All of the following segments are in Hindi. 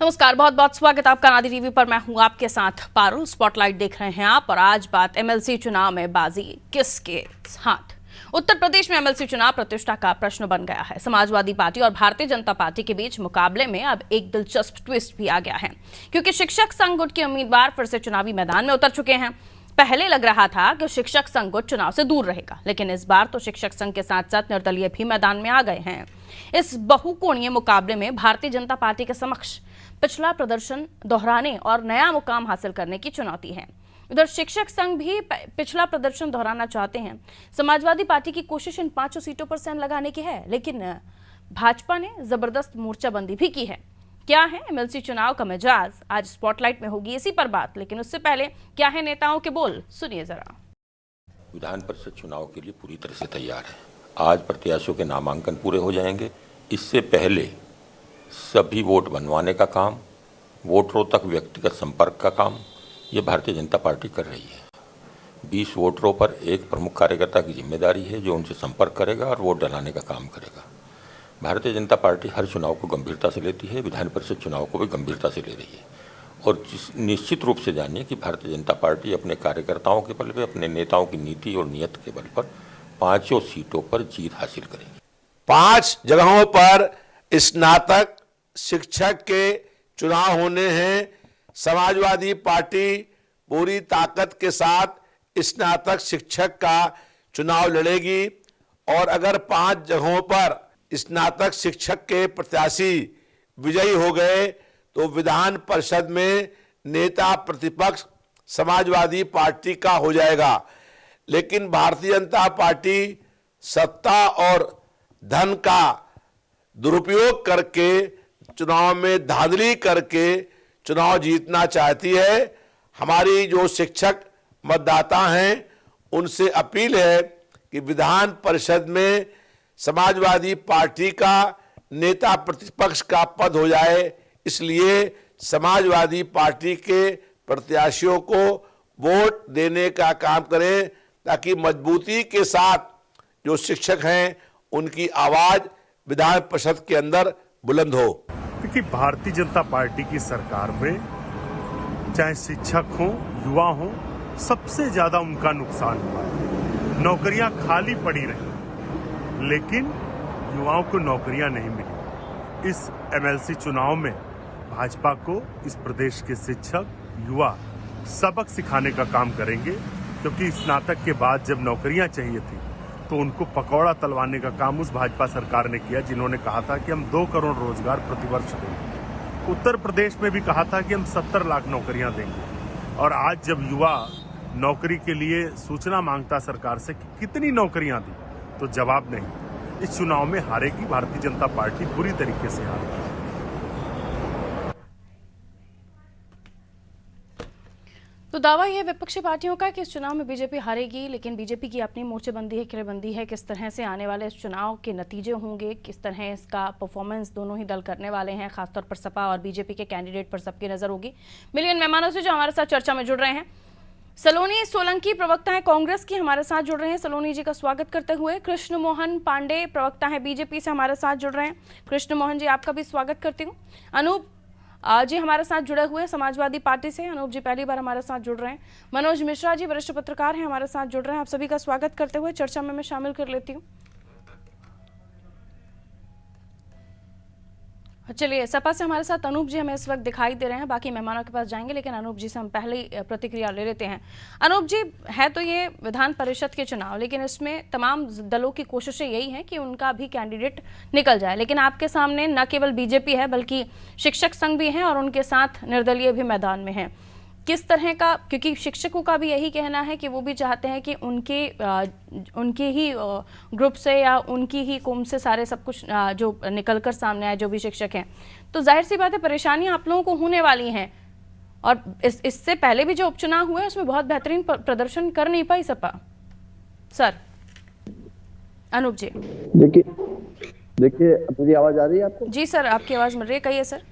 नमस्कार, बहुत बहुत स्वागत आपका नादी टीवी पर। मैं हूं आपके साथ पारुल। स्पॉटलाइट देख रहे हैं आप और आज बात एमएलसी चुनाव में बाजी किसके हाथ। उत्तर प्रदेश में एमएलसी चुनाव प्रतिष्ठा का प्रश्न बन गया है। समाजवादी पार्टी और भारतीय जनता पार्टी के बीच मुकाबले में अब एक दिलचस्प ट्विस्ट भी आ गया है, क्योंकि शिक्षक संघ गुट के उम्मीदवार फिर से चुनावी मैदान में उतर चुके हैं। पहले लग रहा था कि शिक्षक संघ गुट चुनाव से दूर रहेगा, लेकिन इस बार तो शिक्षक संघ के साथ साथ निर्दलीय भी मैदान में आ गए हैं। इस बहुकोणीय मुकाबले में भारतीय जनता पार्टी के समक्ष पिछला प्रदर्शन दोहराने और नया मुकाम हासिल करने की चुनौती है। उधर शिक्षक संघ भी पिछला प्रदर्शन दोहराना चाहते हैं। समाजवादी पार्टी की कोशिश इन 5 सीटों पर सेंध लगाने की है, लेकिन भाजपा ने जबरदस्त मोर्चाबंदी भी की है। क्या है एमएलसी चुनाव का मिजाज, आज स्पॉटलाइट में होगी इसी पर बात। लेकिन उससे पहले क्या है नेताओं के बोल, सुनिए जरा। विधान परिषद चुनाव के लिए पूरी तरह से तैयार है। आज प्रत्याशियों के नामांकन पूरे हो जाएंगे। इससे पहले सभी वोट बनवाने का काम, वोटरों तक व्यक्तिगत संपर्क का काम ये भारतीय जनता पार्टी कर रही है। 20 वोटरों पर एक प्रमुख कार्यकर्ता की जिम्मेदारी है, जो उनसे संपर्क करेगा और वोट डलाने का काम करेगा। भारतीय जनता पार्टी हर चुनाव को गंभीरता से लेती है, विधान परिषद चुनाव को भी गंभीरता से ले रही है। और निश्चित रूप से जानिए कि भारतीय जनता पार्टी अपने कार्यकर्ताओं के बल पर, अपने नेताओं की नीति और नियत के बल पर 5 सीटों पर जीत हासिल करेगी। 5 जगहों पर स्नातक शिक्षक के चुनाव होने हैं। समाजवादी पार्टी पूरी ताकत के साथ स्नातक शिक्षक का चुनाव लड़ेगी और अगर 5 जगहों पर स्नातक शिक्षक के प्रत्याशी विजयी हो गए तो विधान परिषद में नेता प्रतिपक्ष समाजवादी पार्टी का हो जाएगा। लेकिन भारतीय जनता पार्टी सत्ता और धन का दुरुपयोग करके चुनाव में धांधली करके चुनाव जीतना चाहती है। हमारी जो शिक्षक मतदाता हैं उनसे अपील है कि विधान परिषद में समाजवादी पार्टी का नेता प्रतिपक्ष का पद हो जाए। इसलिए समाजवादी पार्टी के प्रत्याशियों को वोट देने का काम करें, ताकि मजबूती के साथ जो शिक्षक हैं उनकी आवाज विधान परिषद के अंदर बुलंद हो। क्योंकि भारतीय जनता पार्टी की सरकार में चाहे शिक्षक हो, युवा हो, सबसे ज्यादा उनका नुकसान हुआ है। नौकरियां खाली पड़ी रही, लेकिन युवाओं को नौकरियां नहीं मिली। इस एमएलसी चुनाव में भाजपा को इस प्रदेश के शिक्षक, युवा सबक सिखाने का काम करेंगे, क्योंकि स्नातक के बाद जब नौकरियां चाहिए थी तो उनको पकौड़ा तलवाने का काम उस भाजपा सरकार ने किया, जिन्होंने कहा था कि हम 2 करोड़ रोजगार प्रतिवर्ष देंगे। उत्तर प्रदेश में भी कहा था कि हम 70 लाख नौकरियां देंगे। और आज जब युवा नौकरी के लिए सूचना मांगता सरकार से कि कितनी नौकरियां दी, तो जवाब नहीं। इस चुनाव में हारेगी भारतीय जनता पार्टी, बुरी तरीके से हारेगी। तो दावा यह विपक्षी पार्टियों का कि इस चुनाव में बीजेपी हारेगी, लेकिन बीजेपी की अपनी मोर्चेबंदी है, किरेबंदी है। किस तरह से आने वाले इस चुनाव के नतीजे होंगे, किस तरह इसका परफॉर्मेंस दोनों ही दल करने वाले हैं, खासतौर पर सपा और बीजेपी के कैंडिडेट पर सबकी नजर होगी। मिलियन मेहमानों से जो हमारे साथ चर्चा में जुड़ रहे हैं, सलोनी सोलंकी प्रवक्ता है कांग्रेस की, हमारे साथ जुड़ रहे हैं। सलोनी जी का स्वागत करते हुए कृष्ण मोहन पांडे प्रवक्ता है बीजेपी से, हमारे साथ जुड़ रहे हैं। कृष्ण मोहन जी, आपका भी स्वागत करती हूँ। अनूप जी हमारे साथ जुड़े हुए समाजवादी पार्टी से, अनूप जी पहली बार हमारे साथ जुड़ रहे हैं। मनोज मिश्रा जी वरिष्ठ पत्रकार हैं, हमारे साथ जुड़ रहे हैं। आप सभी का स्वागत करते हुए चर्चा में मैं शामिल कर लेती हूँ। चलिए, सपा से हमारे साथ अनूप जी हमें इस वक्त दिखाई दे रहे हैं, बाकी मेहमानों के पास जाएंगे, लेकिन अनूप जी से हम पहले ही प्रतिक्रिया ले लेते हैं। अनूप जी, है तो ये विधान परिषद के चुनाव, लेकिन इसमें तमाम दलों की कोशिशें यही हैं कि उनका भी कैंडिडेट निकल जाए, लेकिन आपके सामने न केवल बीजेपी है बल्कि शिक्षक संघ भी हैं और उनके साथ निर्दलीय भी मैदान में हैं। किस तरह का, क्योंकि शिक्षकों का भी यही कहना है कि वो भी चाहते हैं कि उनके ही ग्रुप से या उनकी ही कौम से सारे सब कुछ जो निकलकर सामने आए, जो भी शिक्षक हैं, तो जाहिर सी बात है परेशानियां आप लोगों को होने वाली हैं। और इससे पहले भी जो उपचुनाव हुए उसमें बहुत बेहतरीन प्रदर्शन कर नहीं पाई सपा। सर अनूप जी, देखिए मेरी आवाज आ रही है आपको? जी सर, आपकी आवाज मिल रही है, कहिए सर।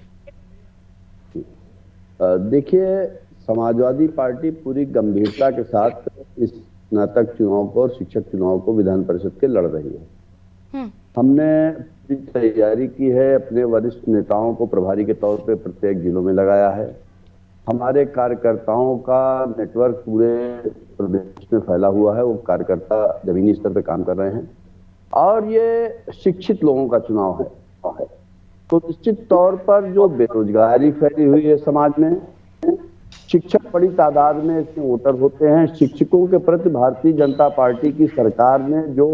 देखिए, समाजवादी पार्टी पूरी गंभीरता के साथ इस स्नातक चुनाव को और शिक्षक चुनाव को विधान परिषद के लड़ रही है। हमने पूरी तैयारी की है, अपने वरिष्ठ नेताओं को प्रभारी के तौर पे प्रत्येक जिलों में लगाया है। हमारे कार्यकर्ताओं का नेटवर्क पूरे प्रदेश में फैला हुआ है, वो कार्यकर्ता जमीनी स्तर पे काम कर रहे हैं और ये शिक्षित लोगों का चुनाव है। तो निश्चित तौर पर जो बेरोजगारी फैली हुई है समाज में, शिक्षक बड़ी तादाद में इसमें वोटर होते हैं। शिक्षकों के प्रति भारतीय जनता पार्टी की सरकार ने जो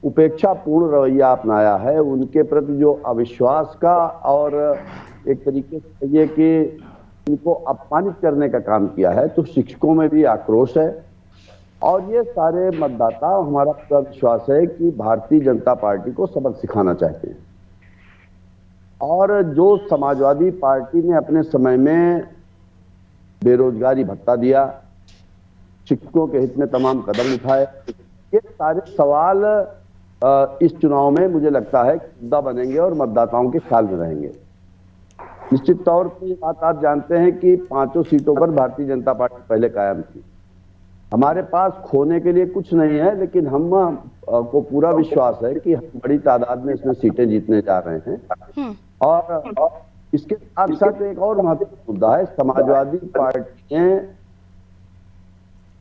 उपेक्षापूर्ण रवैया अपनाया है, उनके प्रति जो अविश्वास का और एक तरीके से कहिए कि उनको अपमानित करने का काम किया है, तो शिक्षकों में भी आक्रोश है। और ये सारे मतदाता, हमारा पूरा विश्वास है कि भारतीय जनता पार्टी को सबक सिखाना चाहते हैं। और जो समाजवादी पार्टी ने अपने समय में बेरोजगारी भत्ता दिया, शिक्षकों के हित में तमाम कदम उठाए, ये सारे सवाल इस चुनाव में मुझे लगता है मुद्दा बनेंगे और मतदाताओं के ख्याल में रहेंगे। निश्चित तौर पर ये बात आप जानते हैं कि 5 सीटों पर भारतीय जनता पार्टी पहले कायम थी। हमारे पास खोने के लिए कुछ नहीं है, लेकिन हम को पूरा विश्वास है कि हम बड़ी तादाद में इसमें सीटें जीतने जा रहे हैं। और इसके साथ साथ एक और महत्वपूर्ण मुद्दा है, समाजवादी पार्टी ने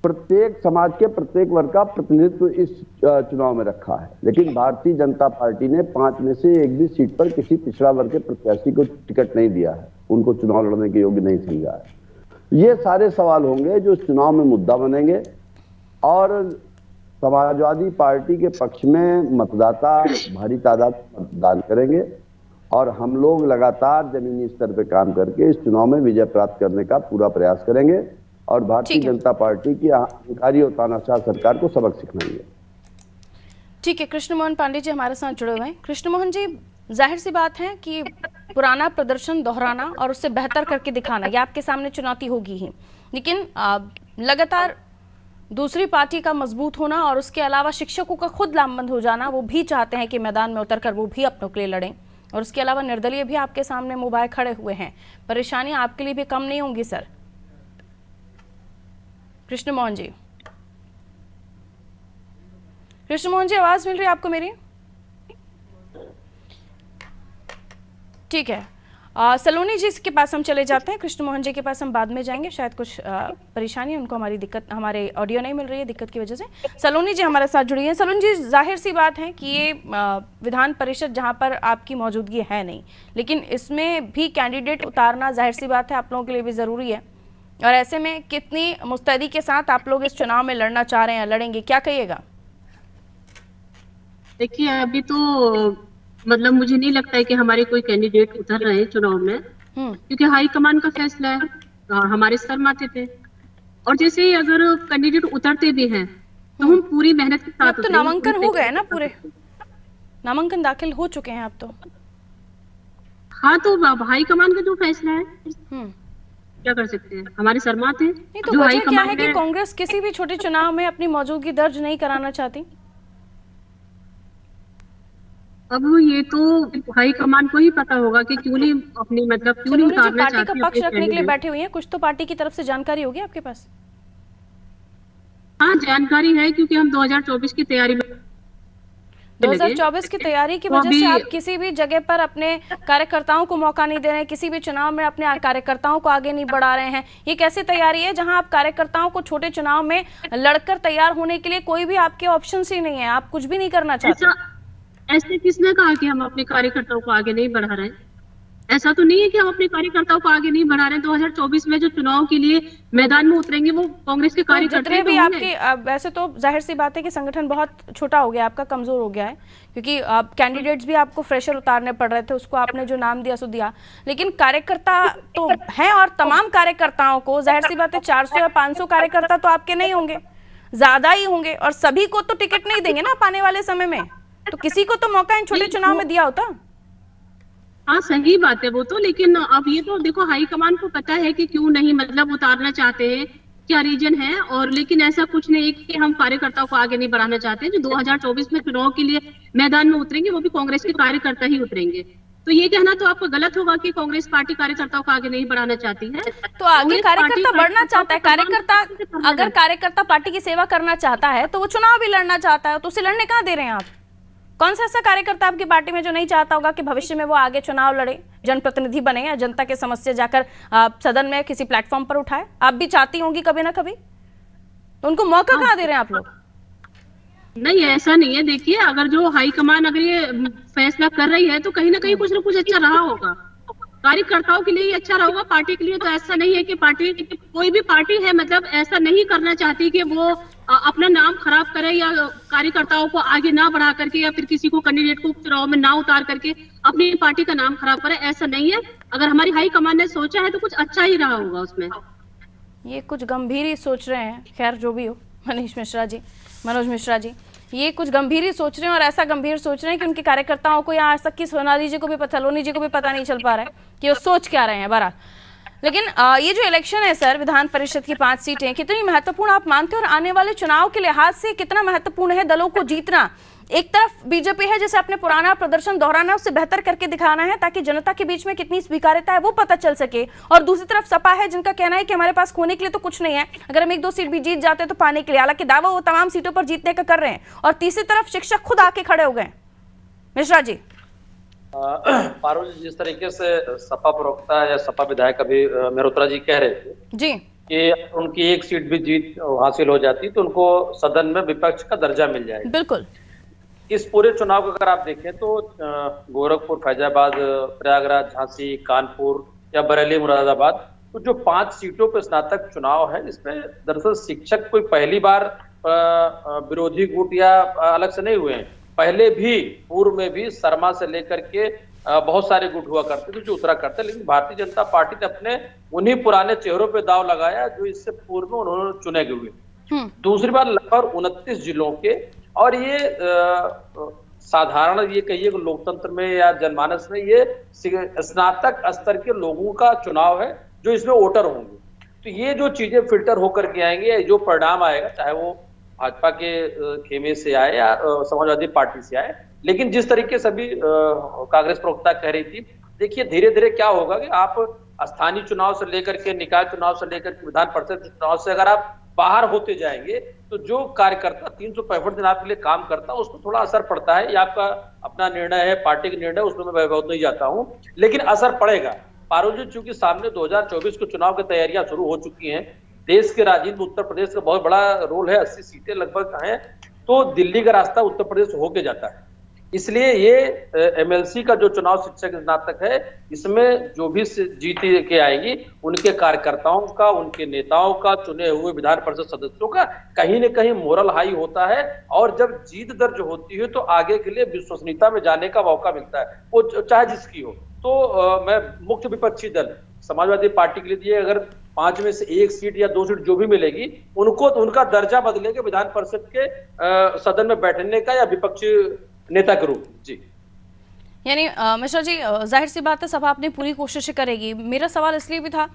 प्रत्येक समाज के प्रत्येक वर्ग का प्रतिनिधित्व इस चुनाव में रखा है, लेकिन भारतीय जनता पार्टी ने 5 में से एक भी सीट पर किसी पिछड़ा वर्ग के प्रत्याशी को टिकट नहीं दिया है, उनको चुनाव लड़ने के योग्य नहीं समझा है। ये सारे सवाल होंगे जो चुनाव में मुद्दा बनेंगे और समाजवादी पार्टी के पक्ष में मतदाता भारी तादाद में मतदान करेंगे और हम लोग लगातार जमीनी स्तर पर काम करके इस चुनाव में विजय प्राप्त करने का पूरा प्रयास करेंगे और भारतीय जनता पार्टी की अहंकारी और तानाशाह सरकार को सबक सिखाएंगे। ठीक है, कृष्ण मोहन पांडे जी हमारे साथ जुड़े हुए हैं। कृष्ण मोहन जी, जाहिर सी बात है कि पुराना प्रदर्शन दोहराना और उससे बेहतर करके दिखाना, ये आपके सामने चुनौती होगी ही, लेकिन लगातार दूसरी पार्टी का मजबूत होना और उसके अलावा शिक्षकों का खुद लामबंद हो जाना, वो भी चाहते हैं कि मैदान में उतरकर वो भी अपनों के लिए लड़ें, और उसके अलावा निर्दलीय भी आपके सामने मुबाए खड़े हुए हैं। परेशानियां आपके लिए भी कम नहीं होंगी सर? कृष्ण मोहन जी, कृष्ण मोहन जी, आवाज मिल रही है आपको मेरी? ठीक है, सलोनी जी के पास हम चले जाते हैं, कृष्ण मोहन जी के पास हम बाद में जाएंगे, शायद कुछ परेशानी है उनको, हमारी दिक्कत, हमारे ऑडियो नहीं मिल रही है दिक्कत की वजह से। सलोनी जी हमारे साथ जुड़ी हैं। सलोनी जी, जाहिर सी बात है कि ये विधान परिषद जहां पर आपकी मौजूदगी है नहीं, लेकिन इसमें भी कैंडिडेट उतारना जाहिर सी बात है आप लोगों के लिए भी ज़रूरी है, और ऐसे में कितनी मुस्तैदी के साथ आप लोग इस चुनाव में लड़ना चाह रहे हैं, लड़ेंगे, क्या कहिएगा? देखिए, अभी तो मतलब मुझे नहीं लगता है कि हमारे कोई कैंडिडेट उतर रहे हैं चुनाव में, क्योंकि हाईकमान का फैसला है, हमारे सर माथे पे। और जैसे ही अगर कैंडिडेट उतरते भी हैं तो हम पूरी मेहनत के साथ। अब तो नामांकन हो गए ना, पूरे नामांकन दाखिल हो चुके हैं अब तो। हाँ, तो हाईकमान का जो फैसला है क्या कर सकते हैं, हमारे सर माथे। नहीं तो वजह क्या है कि कांग्रेस किसी भी छोटे चुनाव में अपनी मौजूदगी दर्ज नहीं कराना चाहती? अब ये तो हाईकमान को ही पता होगा कि क्यों नहीं अपनी मतलब क्यों नहीं उतारना चाहती। पार्टी का पक्ष रखने के लिए बैठे हुए हैं, कुछ तो पार्टी की तरफ से जानकारी होगी आपके पास? हाँ, जानकारी है, क्योंकि हम 2024 की तैयारी में 2024 की तैयारी की वजह से आप किसी भी जगह पर अपने कार्यकर्ताओं को मौका नहीं दे रहे हैं, किसी भी चुनाव में अपने कार्यकर्ताओं को आगे नहीं बढ़ा रहे हैं। ये कैसी तैयारी है जहां आप कार्यकर्ताओं को छोटे चुनाव में लड़कर तैयार होने के लिए कोई भी आपके ऑप्शन ही नहीं है, आप कुछ भी नहीं करना चाहते? ऐसे किसने कहा कि हम अपने कार्यकर्ताओं को आगे नहीं बढ़ा रहे हैं? ऐसा तो नहीं है कि हम अपने कार्यकर्ताओं को आगे नहीं बढ़ा रहे हैं। 2024 में जो चुनाव के लिए मैदान में उतरेंगे वो कांग्रेस के कार्यकर्ता भी आपके, वैसे तो जाहिर सी बात है कि संगठन बहुत छोटा हो गया, आपका कमजोर हो गया है, क्योंकि कैंडिडेट्स भी आपको फ्रेशर उतारने पड़ रहे थे, उसको आपने जो नाम दिया सो दिया, लेकिन कार्यकर्ता तो हैं, और तमाम कार्यकर्ताओं को जाहिर सी बात है 400 या 500 कार्यकर्ता तो आपके नहीं होंगे, ज्यादा ही होंगे, और सभी को तो टिकट नहीं देंगे ना आप आने वाले समय में, तो किसी को तो मौका इन छोटे चुनाव में दिया होता। हाँ, सही बात है वो तो, लेकिन अब ये तो देखो हाईकमान को पता है कि क्यों नहीं मतलब उतारना चाहते हैं, क्या रीजन है, और लेकिन ऐसा कुछ नहीं कि हम कार्यकर्ताओं को आगे नहीं बढ़ाना चाहते हैं। जो 2024 में चुनाव के लिए मैदान में उतरेंगे वो भी कांग्रेस के कार्यकर्ता ही उतरेंगे। तो ये कहना तो आपको गलत होगा कि कांग्रेस पार्टी कार्यकर्ताओं को आगे नहीं बढ़ाना चाहती है। तो आगे कार्यकर्ता बढ़ना चाहता है, कार्यकर्ता अगर कार्यकर्ता पार्टी की सेवा करना चाहता है तो वो चुनाव भी लड़ना चाहता है, तो उसे लड़ने कहाँ दे रहे हैं आप? कौन सा ऐसा कार्यकर्ता आपकी पार्टी में जो नहीं चाहता होगा कि भविष्य में वो आगे चुनाव लड़े, जनप्रतिनिधि बने या जनता के समस्या जाकर सदन में किसी प्लेटफॉर्म पर उठाए? आप भी चाहती होंगी कभी ना कभी, तो उनको मौका कहाँ दे रहे हैं आप लोग? नहीं, ऐसा नहीं है। देखिए, अगर जो हाईकमान अगर ये फैसला कर रही है तो कहीं ना कुछ अच्छा रहा होगा, कार्यकर्ताओं के लिए ही अच्छा रहा होगा, पार्टी के लिए तो ऐसा नहीं है कि पार्टी, कोई भी पार्टी है मतलब ऐसा नहीं करना चाहती कि वो अपना नाम खराब करे या कार्यकर्ताओं को आगे ना बढ़ा करके या फिर किसी को कैंडिडेट को चुनाव में ना उतार करके अपनी पार्टी का नाम खराब करे। ऐसा नहीं है। अगर हमारी हाईकमान ने सोचा है तो कुछ अच्छा ही रहा होगा उसमें। ये कुछ गंभीर ही सोच रहे हैं। खैर जो भी हो, मनोज मिश्रा जी ये कुछ गंभीर ही सोच रहे हैं, और ऐसा गंभीर सोच रहे हैं कि उनके कार्यकर्ताओं को यहाँ आज तक की सोनाली जी को भी पता नहीं चल पा रहा है कि वो सोच क्या रहे हैं। बहरहाल, लेकिन ये जो इलेक्शन है सर, विधान परिषद की 5 सीटें कितनी महत्वपूर्ण आप मानते हो, और आने वाले चुनाव के लिहाज से कितना महत्वपूर्ण है दलों को जीतना? एक तरफ बीजेपी है जिसे अपने पुराना प्रदर्शन दोहराना, उससे बेहतर करके दिखाना है ताकि जनता के बीच में कितनी स्वीकार्यता है वो पता चल सके, और दूसरी तरफ सपा है जिनका कहना है कि हमारे पास खोने के लिए तो कुछ नहीं है, अगर हम 1-2 सीट भी जीत जाते हैं तो पाने के लिए, हालांकि दावा वो तमाम सीटों पर जीतने का कर रहे हैं, और तीसरी तरफ शिक्षक खुद आके खड़े हो गए। मिश्रा जी, पारुल जी, जिस तरीके से सपा प्रवक्ता या सपा विधायक अभी मेहरोत्रा जी कह रहे थे जी कि उनकी 1 सीट भी जीत हासिल हो जाती तो उनको सदन में विपक्ष का दर्जा मिल जाएगा। बिल्कुल। इस पूरे चुनाव को अगर आप देखें तो गोरखपुर, फैजाबाद, प्रयागराज, झांसी, कानपुर या बरेली, मुरादाबाद, तो जो 5 सीटों पर स्नातक चुनाव है, इसमें दरअसल शिक्षक कोई पहली बार विरोधी गुट या अलग से नहीं हुए हैं। पहले भी पूर्व में भी शर्मा से लेकर के बहुत सारे गुट हुआ करते थे जो उतरा करते, लेकिन भारतीय जनता पार्टी ने अपने उन्हीं पुराने चेहरों पे दाव लगाया जो इससे पूर्व में उन्होंने चुने हुए। दूसरी बार लगभग 29 जिलों के, और ये साधारण ये कहिए कि लोकतंत्र में या जनमानस में ये स्नातक स्तर के लोगों का चुनाव है जो इसमें वोटर होंगे। तो ये जो चीजें फिल्टर होकर के आएंगे, जो परिणाम आएगा, चाहे वो भाजपा के खेमे से आए या समाजवादी पार्टी से आए, लेकिन जिस तरीके से अभी कांग्रेस प्रवक्ता कह रही थी, देखिए धीरे धीरे क्या होगा कि आप स्थानीय चुनाव से लेकर के, निकाय चुनाव से लेकर के विधान परिषद चुनाव से अगर आप बाहर होते जाएंगे तो जो कार्यकर्ता 365 दिन आपके लिए काम करता है उस पर थोड़ा असर पड़ता है। ये आपका अपना निर्णय है, पार्टी का निर्णय, उसमें मैं बहुत नहीं जाता हूं, लेकिन असर पड़ेगा। पारुल जी, चूंकि सामने 2024 के चुनाव की तैयारियां शुरू हो चुकी हैं, देश के राजनीति में उत्तर प्रदेश का बहुत बड़ा रोल है, 80 सीटें लगभग हैं, तो दिल्ली का रास्ता उत्तर प्रदेश होके जाता है। इसलिए ये एमएलसी का जो चुनाव शिक्षक स्नातक है, इसमें जो भी जीत के आएगी उनके कार्यकर्ताओं का, उनके नेताओं का, चुने हुए विधान परिषद सदस्यों का कहीं न कहीं मोरल हाई होता है, और जब जीत दर्ज होती है तो आगे के लिए विश्वसनीयता में जाने का मौका मिलता है, वो चाहे जिसकी हो। तो मैं मुख्य विपक्षी दल समाजवादी पार्टी के लिए अगर 5 में से 1 सीट या 2 सीट जो भी मिलेगी, उनको तो उनका दर्जा बदलेगा विधान परिषद के सदन में बैठने का या विपक्षी नेता के रूप। जी, यानी मिश्रा जी, जाहिर सी बात है सभा अपनी पूरी कोशिश करेगी। मेरा सवाल इसलिए भी था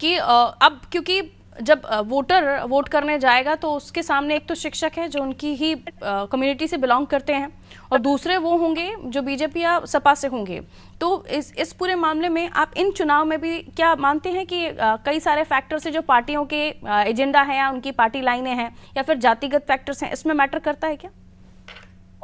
कि अब क्योंकि जब वोटर वोट करने जाएगा तो उसके सामने एक तो शिक्षक है जो उनकी ही कम्युनिटी से बिलोंग करते हैं, और दूसरे वो होंगे जो बीजेपी या सपा से होंगे। तो इस पूरे मामले में आप इन चुनाव में भी क्या मानते हैं कि कई सारे फैक्टर्स है जो पार्टियों के एजेंडा है या उनकी पार्टी लाइनें हैं या फिर जातिगत फैक्टर्स हैं, इसमें मैटर करता है क्या?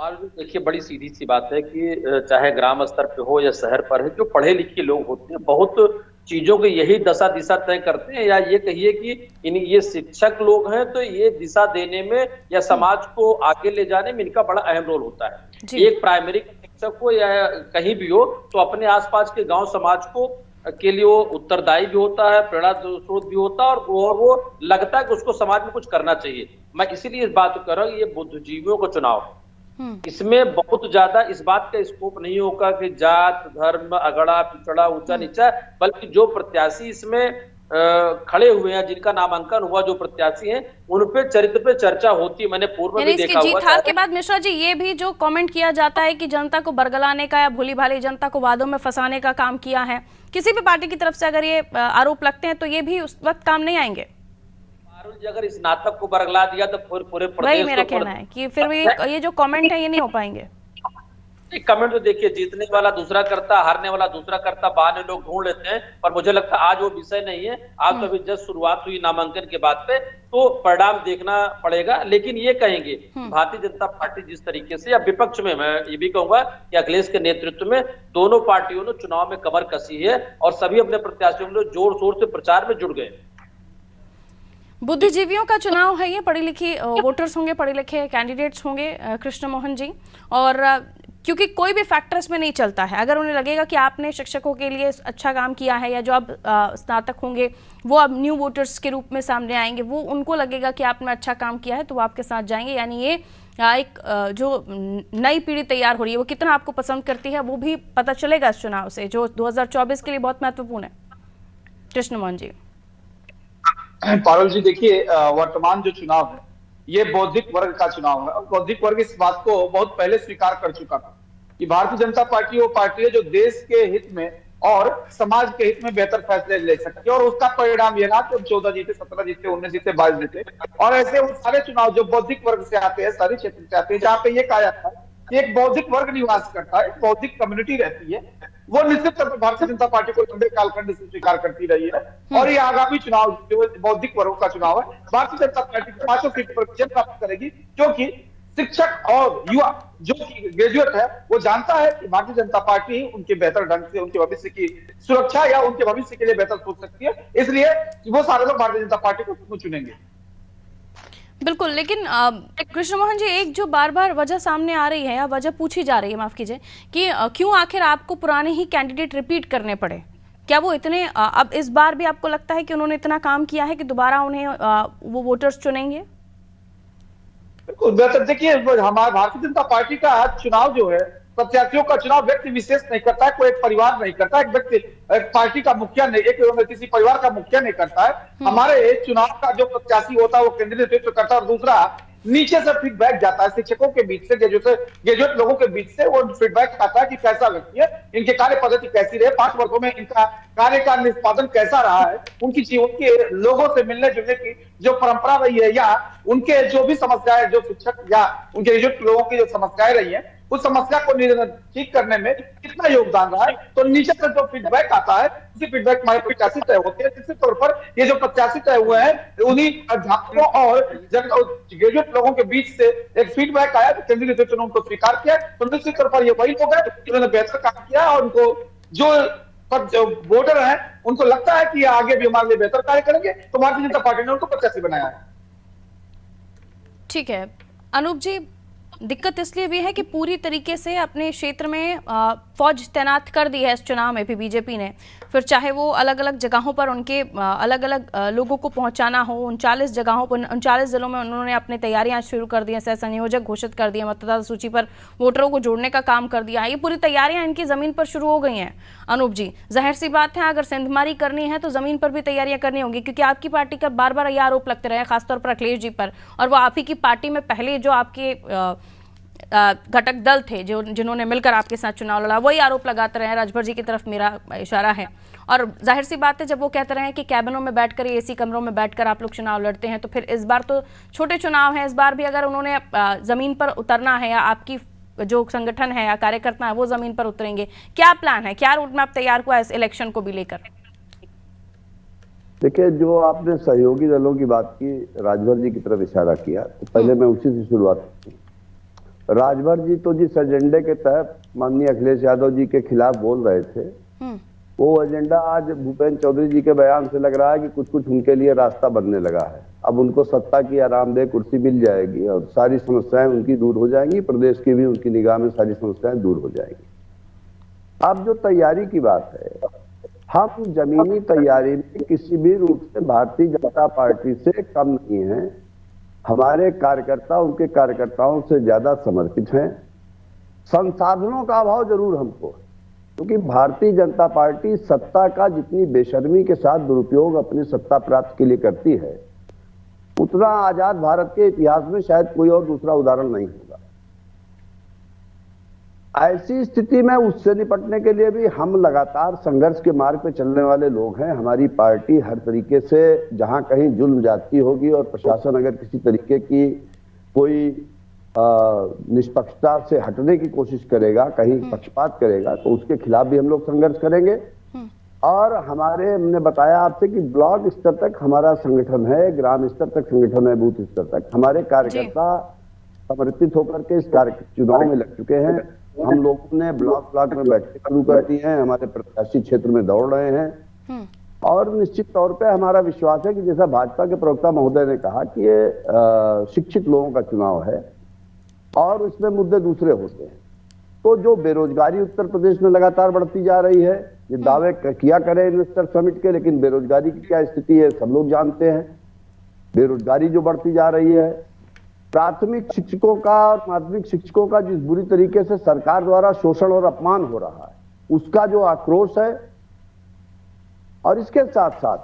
देखिए, बड़ी सीधी सी बात है कि चाहे ग्राम स्तर पे हो या शहर पर है, जो पढ़े लिखे लोग होते हैं बहुत चीजों की यही दशा दिशा तय करते हैं, या ये कहिए कि ये शिक्षक लोग हैं तो ये दिशा देने में या समाज को आगे ले जाने में इनका बड़ा अहम रोल होता है। एक प्राइमरी शिक्षक हो या कहीं भी हो तो अपने आसपास के गांव समाज को के लिए वो उत्तरदायी भी होता है, प्रेरणा स्रोत भी होता है, और वो लगता है कि उसको समाज में कुछ करना चाहिए। मैं इसीलिए इस बात को कर रहा हूँ, ये बुद्धिजीवियों का चुनाव है, इसमें बहुत ज्यादा इस बात का स्कोप नहीं होगा कि जात, धर्म, अगड़ा, पिछड़ा, ऊंचा नीचा, बल्कि जो प्रत्याशी इसमें खड़े हुए हैं, जिनका नामांकन हुआ, जो प्रत्याशी हैं, उन पे चरित्र पे चर्चा होती है। मैंने पूर्व में भी देखा हुआ। जीत हार के बाद मिश्रा जी ये भी जो कमेंट किया जाता है कि जनता को बरगलाने का या भोली भाली जनता को वादों में फंसाने का काम किया है, किसी भी पार्टी की तरफ से अगर ये आरोप लगते हैं तो ये भी उस वक्त काम नहीं आएंगे। अगर इस नाटक को बरगला दिया तो पूरे प्रदेश, वही मेरा कहना है कि फिर भी ये जो कमेंट है ये नहीं हो पाएंगे। एक कमेंट तो देखिए, जीतने वाला दूसरा करता, हारने वाला दूसरा करता, बहाने लोग ढूंढ लेते हैं, पर मुझे लगता है आज वो विषय नहीं है। आज तो अभी जस्ट शुरुआत हुई नामांकन के बाद पे, तो परिणाम देखना पड़ेगा। लेकिन ये कहेंगे भारतीय जनता पार्टी जिस तरीके से, या विपक्ष में मैं ये भी कहूंगा कि अखिलेश के नेतृत्व में दोनों पार्टियों ने चुनाव में कमर कसी है और सभी अपने प्रत्याशियों के लिए जोर शोर से प्रचार में जुड़ गए। बुद्धिजीवियों का चुनाव है ये, पढ़े लिखे वोटर्स होंगे, पढ़े लिखे कैंडिडेट्स होंगे कृष्ण मोहन जी, और क्योंकि कोई भी फैक्टर्स में नहीं चलता है। अगर उन्हें लगेगा कि आपने शिक्षकों के लिए अच्छा काम किया है, या जो अब स्नातक होंगे वो अब न्यू वोटर्स के रूप में सामने आएंगे, वो उनको लगेगा कि आपने अच्छा काम किया है तो वो आपके साथ जाएंगे। यानी ये एक जो नई पीढ़ी तैयार हो रही है वो कितना आपको पसंद करती है वो भी पता चलेगा इस चुनाव से, जो 2024 के लिए बहुत महत्वपूर्ण है। कृष्ण मोहन जी। पारुल जी, देखिए वर्तमान जो चुनाव है ये बौद्धिक वर्ग का चुनाव है, और बौद्धिक वर्ग इस बात को बहुत पहले स्वीकार कर चुका था कि भारतीय जनता पार्टी वो पार्टी है जो देश के हित में और समाज के हित में बेहतर फैसले ले सकती है। और उसका परिणाम ये रहा कि 14 जीते, 17 जीते, 19 जीते, 22 जीते। और ऐसे वो सारे चुनाव जो बौद्धिक वर्ग से आते हैं, सारे क्षेत्र से आते हैं, जहां पे ये कहा जाता है कि एक बौद्धिक वर्ग निवास करता है, एक बौद्धिक कम्युनिटी रहती है, वो निश्चित तौर पर भारतीय जनता पार्टी को लंबे कालखंड से स्वीकार करती रही है। और ये आगामी चुनाव जो बौद्धिक वर्गों का चुनाव है, भारतीय जनता पार्टी 5 सीट पर विजय प्राप्त करेगी, क्योंकि शिक्षक और युवा जो ग्रेजुएट है वो जानता है कि भारतीय जनता पार्टी उनके बेहतर ढंग से उनके भविष्य की सुरक्षा या उनके भविष्य के लिए बेहतर सोच सकती है, इसलिए वो सारे लोग भारतीय जनता पार्टी को चुनेंगे। बिल्कुल, लेकिन कृष्ण मोहन जी, एक जो बार बार वजह सामने आ रही है या वजह पूछी जा रही है, माफ कीजिए, कि क्यों आखिर आपको पुराने ही कैंडिडेट रिपीट करने पड़े? क्या वो इतने अब इस बार भी आपको लगता है कि उन्होंने इतना काम किया है कि दोबारा उन्हें वो वोटर्स चुनेंगे? बिल्कुल, देखिए हमारे भारतीय जनता पार्टी का चुनाव जो है, प्रत्याशियों का चुनाव व्यक्ति विशेष नहीं करता है, कोई एक परिवार नहीं करता, एक व्यक्ति एक पार्टी का मुखिया नहीं, एक किसी परिवार का मुखिया नहीं करता है। हमारे चुनाव का जो प्रत्याशी होता है वो केंद्रीय नेतृत्व करता है, और दूसरा नीचे से फीडबैक जाता है शिक्षकों के बीच से, ग्रेजुएट लोगों के बीच से वो फीडबैक आता है कि कैसा व्यक्ति है, इनके कार्य पद्धति कैसी रही, 5 वर्षों में इनका कार्य का निष्पादन कैसा रहा है, उनकी जीवन के लोगों से मिलने जुलने की जो परंपरा रही है, या उनके जो भी समस्याएं, जो शिक्षक या उनके ग्रेजुएट लोगों की जो समस्याएं रही है, उस समस्या को ठीक करने में कितना योगदान रहा है, तो नीचे से जो फीडबैक आता है उसी फीडबैक हमारे प्रत्याशी तय होते हैं। निश्चित तौर पर ये जो प्रत्याशी तय हुए हैं उन्हीं अध्यापकों और ग्रेजुएट लोगों के बीच से एक फीडबैक आया, तो केंद्रीय नेतृत्व ने उनको स्वीकार किया, तो निश्चित तौर पर ये वही लोग हैं जिन्होंने बेहतर काम किया, और उनको जो वोटर हैं उनको लगता है कि आगे भी हमारे लिए बेहतर कार्य करेंगे, तो भारतीय जनता पार्टी ने उनको प्रत्याशी बनाया है। ठीक है अनूप जी, दिक्कत इसलिए भी है कि पूरी तरीके से अपने क्षेत्र में फौज तैनात कर दी है इस चुनाव में भी बीजेपी ने, फिर चाहे वो अलग अलग जगहों पर उनके अलग अलग लोगों को पहुंचाना हो। 39 जगहों पर 39 जिलों में उन्होंने अपनी तैयारियां शुरू कर दी हैं, सह संयोजक घोषित कर दिए, मतदाता सूची पर वोटरों को जोड़ने का काम कर दिया। ये पूरी तैयारियां इनकी ज़मीन पर शुरू हो गई हैं। अनूप जी, जाहिर सी बात है अगर सेंधमारी करनी है तो ज़मीन पर भी तैयारियां करनी होंगी, क्योंकि आपकी पार्टी का बार बार ये आरोप लगते रहे, खासतौर पर अखिलेश जी पर, और वो आप ही की पार्टी में पहले जो आपके घटक दल थे जो जिन्होंने मिलकर आपके साथ चुनाव लड़ा, वही आरोप लगाते रहे। राजभर जी की तरफ मेरा इशारा है, और जाहिर सी बात है जब वो कहते रहे कि कैबिनों में बैठकर, एसी कमरों में बैठकर आप लोग चुनाव लड़ते हैं, तो फिर इस बार तो छोटे चुनाव हैं, इस बार भी अगर उन्होंने जमीन पर उतरना है, या आपकी जो संगठन है या कार्यकर्ता है वो जमीन पर उतरेंगे, क्या प्लान है, क्या रूट मैप तैयार हुआ है इस इलेक्शन को भी लेकर? देखिए, जो आपने सहयोगी दलों की बात की, राजभर जी की तरफ इशारा किया, तो पहले मैं उसी से शुरुआत की। राजभर जी तो जिस एजेंडे के तहत माननीय अखिलेश यादव जी के खिलाफ बोल रहे थे, वो एजेंडा आज भूपेंद्र चौधरी जी के बयान से लग रहा है कि कुछ कुछ उनके लिए रास्ता बनने लगा है। अब उनको सत्ता की आरामदेह कुर्सी मिल जाएगी और सारी समस्याएं उनकी दूर हो जाएंगी, प्रदेश की भी उनकी निगाह में सारी समस्याएं दूर हो जाएंगी। अब जो तैयारी की बात है, हम जमीनी तैयारी में किसी भी रूप से भारतीय जनता पार्टी से कम नहीं है। हमारे कार्यकर्ता उनके कार्यकर्ताओं से ज्यादा समर्पित हैं। संसाधनों का अभाव जरूर हमको, क्योंकि भारतीय जनता पार्टी सत्ता का जितनी बेशर्मी के साथ दुरुपयोग अपनी सत्ता प्राप्त के लिए करती है, उतना आजाद भारत के इतिहास में शायद कोई और दूसरा उदाहरण नहीं होगा। ऐसी स्थिति में उससे निपटने के लिए भी हम लगातार संघर्ष के मार्ग पे चलने वाले लोग हैं। हमारी पार्टी हर तरीके से, जहां कहीं जुल्म जाती होगी और प्रशासन अगर किसी तरीके की कोई निष्पक्षता से हटने की कोशिश करेगा, कहीं पक्षपात करेगा, तो उसके खिलाफ भी हम लोग संघर्ष करेंगे। और हमने बताया आपसे कि ब्लॉक स्तर तक हमारा संगठन है, ग्राम स्तर तक संगठन है, बूथ स्तर तक हमारे कार्यकर्ता समर्पित होकर के इस चुनाव में लग चुके हैं। हम लोगों ने ब्लॉक में बैठकें शुरू कर दी हैं, हमारे प्रत्याशी क्षेत्र में दौड़ रहे हैं और निश्चित तौर पे हमारा विश्वास है कि जैसा भाजपा के प्रवक्ता महोदय ने कहा कि ये शिक्षित लोगों का चुनाव है और इसमें मुद्दे दूसरे होते हैं। तो जो बेरोजगारी उत्तर प्रदेश में लगातार बढ़ती जा रही है, ये दावे किया करें इन्वेस्टर समिट के, लेकिन बेरोजगारी की क्या स्थिति है सब लोग जानते हैं। बेरोजगारी जो बढ़ती जा रही है, प्राथमिक शिक्षकों का और माध्यमिक शिक्षकों का जिस बुरी तरीके से सरकार द्वारा शोषण और अपमान हो रहा है, उसका जो आक्रोश है, और इसके साथ साथ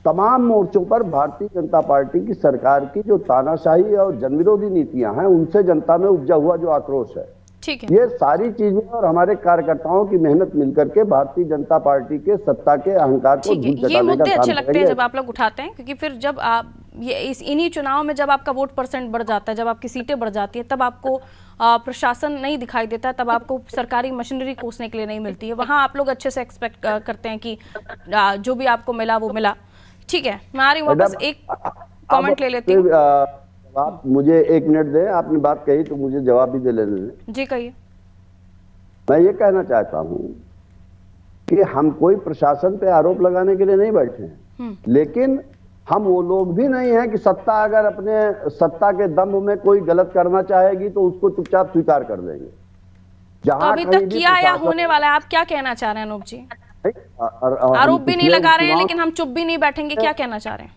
तमाम मोर्चों पर भारतीय जनता पार्टी की सरकार की जो तानाशाही और जनविरोधी नीतियां हैं, उनसे जनता में उपजा हुआ जो आक्रोश है, ठीक है, ये सारी चीजें और हमारे कार्यकर्ताओं की मेहनत मिलकर के भारतीय जनता पार्टी के सत्ता के अहंकार को धूल चटाने का ये मुद्दे काम अच्छे लगते हैं करेंगे। जब आप लोग उठाते हैं, क्योंकि फिर जब आप इन्हीं चुनाव में जब आपका वोट परसेंट बढ़ जाता है, जब आपकी सीटें बढ़ जाती है, तब आपको प्रशासन नहीं दिखाई देता, तब आपको सरकारी मशीनरी कोसने के लिए नहीं मिलती है। वहाँ आप लोग अच्छे से एक्सपेक्ट करते हैं कि जो भी आपको मिला वो मिला। ठीक है, मैं आ रही हूँ वापस, एक कमेंट ले लेती हूँ। आप मुझे 1 मिनट दें, आपने बात कही तो मुझे जवाब भी दे लेने दें। जी कहिए। मैं ये कहना चाहता हूँ कि हम कोई प्रशासन पे आरोप लगाने के लिए नहीं बैठे हैं, लेकिन हम वो लोग भी नहीं हैं कि सत्ता अगर अपने सत्ता के दम्भ में कोई गलत करना चाहेगी तो उसको चुपचाप स्वीकार कर देंगे। तो अभी तक किया या होने वाला है, आप क्या कहना चाह रहे हैं अनूप जी? आरोप भी नहीं लगा रहे हैं लेकिन हम चुप भी नहीं बैठेंगे, क्या कहना चाह रहे हैं?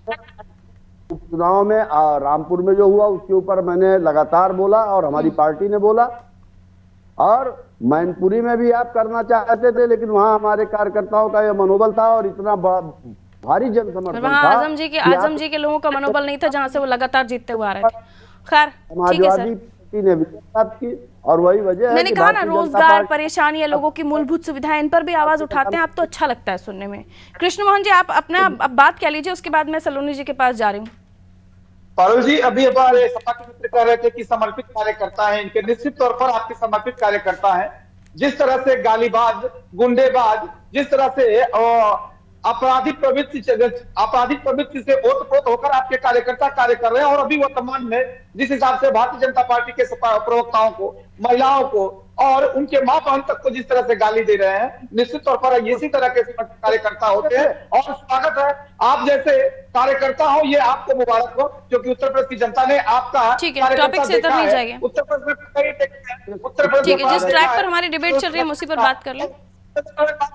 उपचुनाव में रामपुर में जो हुआ उसके ऊपर मैंने लगातार बोला और हमारी पार्टी ने बोला, और मैनपुरी में भी आप करना चाहते थे, लेकिन वहां हमारे कार्यकर्ताओं का यह मनोबल था और इतना भारी जनसमर्थन था। आजम जी के लोगों का मनोबल नहीं था जहां से वो लगातार जीतते हुए आ रहे थे। खैर ठीक है सर, पार्टी ने विजय प्राप्त की और वही वजह है। मैंने कहा ना, रोजगार, परेशानी है, लोगों की मूलभूत सुविधाएं, इन पर भी आवाज उठाते हैं आप, तो अच्छा लगता है सुनने में। कृष्ण मोहन जी, आप अपना अब बात कह लीजिए, उसके बाद मैं सलोनी जी के पास जा रही हूँ। पारुल जी, अभी हमारे सपा के मित्र कह रहे थे कि समर्पित कार्यकर्ता है इनके, निश्चित तौर पर आपके समर्पित कार्यकर्ता है। जिस तरह से गालीबाज, गुंडेबाज, जिस तरह से आपराधिक प्रवृत्ति से ओतप्रोत होकर आपके कार्यकर्ता कार्य कर रहे हैं, और अभी वर्तमान में जिस हिसाब से भारतीय जनता पार्टी के प्रवक्ताओं को, महिलाओं को और उनके मां बहन तक को जिस तरह से गाली दे रहे हैं, निश्चित तौर पर इसी तरह के कार्यकर्ता होते हैं। और स्वागत है, आप जैसे कार्यकर्ता हो, ये आपको मुबारक हो, क्योंकि उत्तर प्रदेश की जनता ने आपका टॉपिक से इधर नहीं जाइए। उत्तर प्रदेश ठीक है, जिस ट्रैक पर हमारी डिबेट चल रही है हम उसी पर बात कर लें।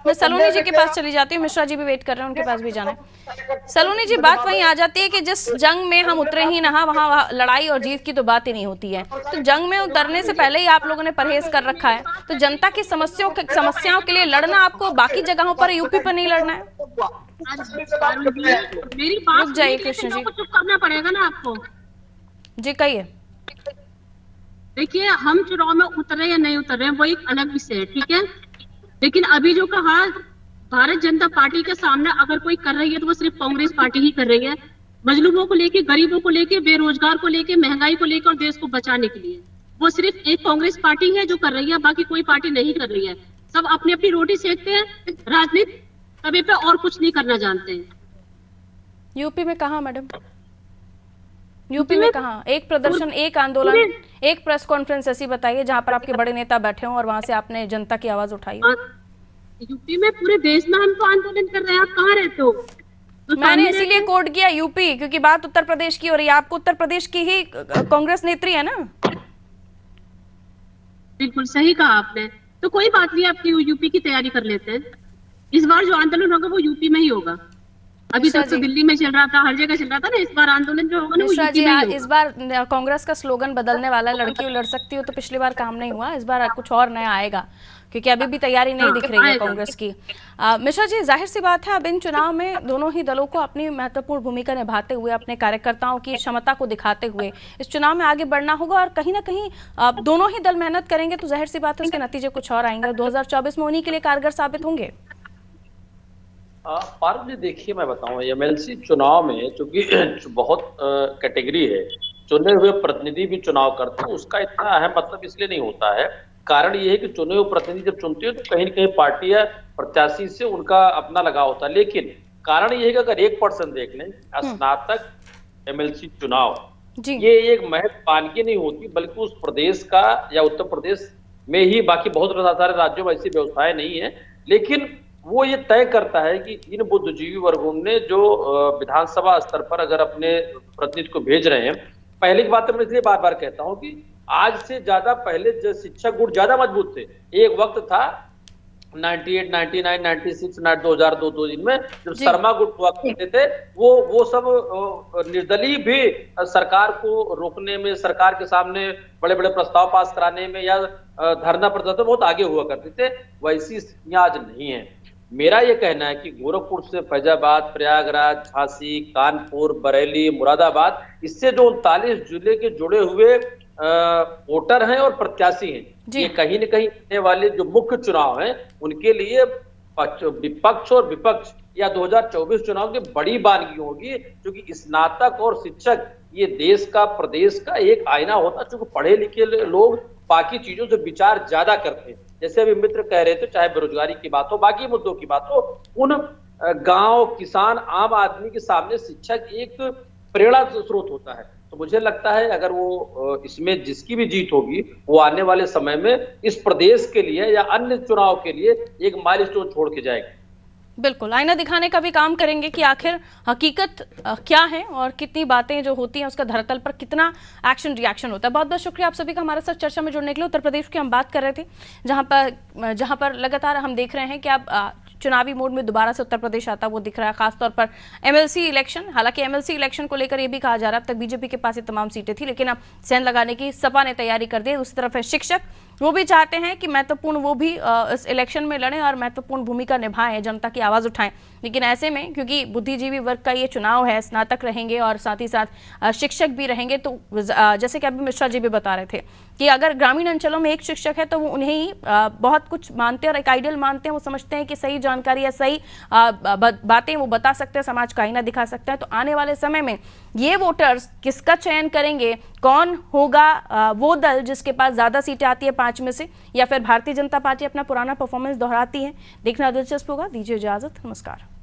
मैं सलोनी जी के पास चली जाती हूँ, मिश्रा जी भी वेट कर रहे हैं, उनके पास भी जाना है। सलोनी जी, बात वहीं आ जाती है कि जिस जंग में हम उतरे ही ना, वहाँ लड़ाई और जीत की तो बात ही नहीं होती है। तो जंग में उतरने से पहले ही आप लोगों ने परहेज कर रखा है, तो जनता की समस्याओं के लिए लड़ना आपको बाकी जगहों पर, यूपी पर नहीं लड़ना है। मेरी बात रुक जाइए कृष्ण जी, चुप करना पड़ेगा ना आपको। जी कहिए। देखिए, हम चुनाव में उतरे या नहीं उतर रहे वो एक अलग विषय है, ठीक है, लेकिन अभी जो कहा भारत जनता पार्टी के सामने अगर कोई कर रही है तो वो सिर्फ कांग्रेस पार्टी ही कर रही है, मजलूमों को लेके, गरीबों को लेके, बेरोजगार को लेके, महंगाई को लेकर और देश को बचाने के लिए। वो सिर्फ एक कांग्रेस पार्टी है जो कर रही है, बाकी कोई पार्टी नहीं कर रही है। सब अपनी अपनी रोटी सेकते हैं, राजनीति तवे पे और कुछ नहीं करना जानते हैं। यूपी में कहाँ मैडम? यूपी में कहाँ? एक प्रदर्शन, एक आंदोलन, एक प्रेस कॉन्फ्रेंस ऐसी बताइए जहां पर आपके बड़े नेता बैठे हों और वहां से आपने जनता की आवाज उठाई। यूपी में, पूरे देश में हम तो आंदोलन कर रहे हैं, आप कहाँ रहते हो? तो मैंने इसीलिए कोड किया यूपी, क्योंकि बात उत्तर प्रदेश की हो रही है, आपको उत्तर प्रदेश की ही कांग्रेस नेत्री है ना। बिल्कुल सही कहा आपने, तो कोई बात नहीं, आपकी यूपी की तैयारी कर लेते हैं। इस बार जो आंदोलन होगा वो यूपी में ही होगा। अभी तक तो दिल्ली में चल रहा था, हर जगह चल रहा था ना, इस बार आंदोलन जो होगा ना वो यूपी में ही होगा। इस बार कांग्रेस का स्लोगन बदलने वाला है, लड़की लड़ सकती हो, तो पिछली बार काम नहीं हुआ, इस बार कुछ और नया आएगा, क्योंकि अभी भी तैयारी नहीं दिख रही है कांग्रेस की। मिश्रा जी, जाहिर सी बात है अब इन चुनाव में दोनों ही दलों को अपनी महत्वपूर्ण भूमिका निभाते हुए, अपने कार्यकर्ताओं की क्षमता को दिखाते हुए इस चुनाव में आगे बढ़ना होगा, और कहीं ना कहीं दोनों ही दल मेहनत करेंगे तो जाहिर सी बात है उसके नतीजे कुछ और आएंगे, 2024 में उन्हीं के लिए कारगर साबित होंगे। पारुल जी, देखिए मैं बताऊं, एमएलसी चुनाव में चूंकि बहुत कैटेगरी है, चुने हुए प्रतिनिधि भी चुनाव करते हैं, उसका इतना अहम मतलब इसलिए नहीं होता है। कारण ये है कि चुने हुए प्रतिनिधि जब चुनते हैं तो कहीं न कहीं पार्टियां प्रत्याशी से उनका अपना लगाव होता है। लेकिन कारण ये है कि अगर 1% देख लें, स्नातक एमएलसी चुनाव, ये एक महज मानकी नहीं होती, बल्कि उस प्रदेश का या उत्तर प्रदेश में ही, बाकी बहुत सारे राज्यों में ऐसी व्यवस्थाएं नहीं है, लेकिन वो ये तय करता है कि इन बुद्धिजीवी वर्गों ने जो विधानसभा स्तर पर अगर अपने प्रतिनिधि को भेज रहे हैं, पहले की बात मैं इसलिए बार बार कहता हूं कि आज से ज्यादा पहले जो शिक्षक गुट ज्यादा मजबूत थे। एक वक्त था 98, 99, 96, 2002 इनमें जो शर्मा गुट हुआ करते थे, वो सब निर्दलीय भी सरकार को रोकने में, सरकार के सामने बड़े बड़े प्रस्ताव पास कराने में या धरना प्रदर्शन बहुत आगे हुआ करते थे। वैसी स्थितियां आज नहीं है। मेरा ये कहना है कि गोरखपुर से फैजाबाद, प्रयागराज, झांसी, कानपुर, बरेली, मुरादाबाद, इससे जो 39 जिले के जुड़े हुए वोटर हैं और प्रत्याशी हैं, ये कहीं न कहीं आने वाले जो मुख्य चुनाव हैं उनके लिए विपक्ष और विपक्ष या 2024 चुनाव की बड़ी बानगी होगी, क्योंकि स्नातक और शिक्षक ये देश का, प्रदेश का एक आईना होता है। क्योंकि पढ़े लिखे लोग बाकी चीजों से विचार ज्यादा करते हैं। जैसे अभी मित्र कह रहे थे, चाहे बेरोजगारी की बात हो, बाकी मुद्दों की बात हो, उन गांव, किसान, आम आदमी के सामने शिक्षक एक प्रेरणा स्रोत होता है। तो मुझे लगता है अगर वो इसमें जिसकी भी जीत होगी, वो आने वाले समय में इस प्रदेश के लिए या अन्य चुनाव के लिए एक माइलस्टोन छोड़ के जाएगी। बिल्कुल, आईना दिखाने का भी काम करेंगे कि आखिर हकीकत क्या है और कितनी बातें जो होती हैं उसका धरातल पर कितना एक्शन रिएक्शन होता है। बहुत बहुत शुक्रिया आप सभी का हमारे साथ चर्चा में जुड़ने के लिए। उत्तर प्रदेश की हम बात कर रहे थे, जहां पर लगातार हम देख रहे हैं कि अब चुनावी मोड में दोबारा से उत्तर प्रदेश आता वो दिख रहा है, खासतौर पर एमएलसी इलेक्शन। हालांकि एमएलसी इलेक्शन को लेकर ये भी कहा जा रहा है अब तक बीजेपी के पास ये तमाम सीटें थी, लेकिन अब सेंध लगाने की सपा ने तैयारी कर दी। दूसरी तरफ है शिक्षक, वो भी चाहते हैं कि महत्वपूर्ण वो भी इस इलेक्शन में लड़ें और महत्वपूर्ण भूमिका निभाएं, जनता की आवाज़ उठाएं। लेकिन ऐसे में क्योंकि बुद्धिजीवी वर्ग का ये चुनाव है, स्नातक रहेंगे और साथ ही साथ शिक्षक भी रहेंगे, तो जैसे कि अभी मिश्रा जी भी बता रहे थे कि अगर ग्रामीण अंचलों में एक शिक्षक है तो वो उन्हें ही बहुत कुछ मानते हैं और एक आइडियल मानते हैं। वो समझते हैं कि सही जानकारी या सही बातें वो बता सकते हैं, समाज का आईना दिखा सकते हैं। तो आने वाले समय में ये वोटर्स किसका चयन करेंगे, कौन होगा वो दल जिसके पास ज़्यादा सीटें आती है 5 में से, या फिर भारतीय जनता पार्टी अपना पुराना परफॉर्मेंस दोहराती है, देखना दिलचस्प होगा। दीजिए इजाज़त, नमस्कार।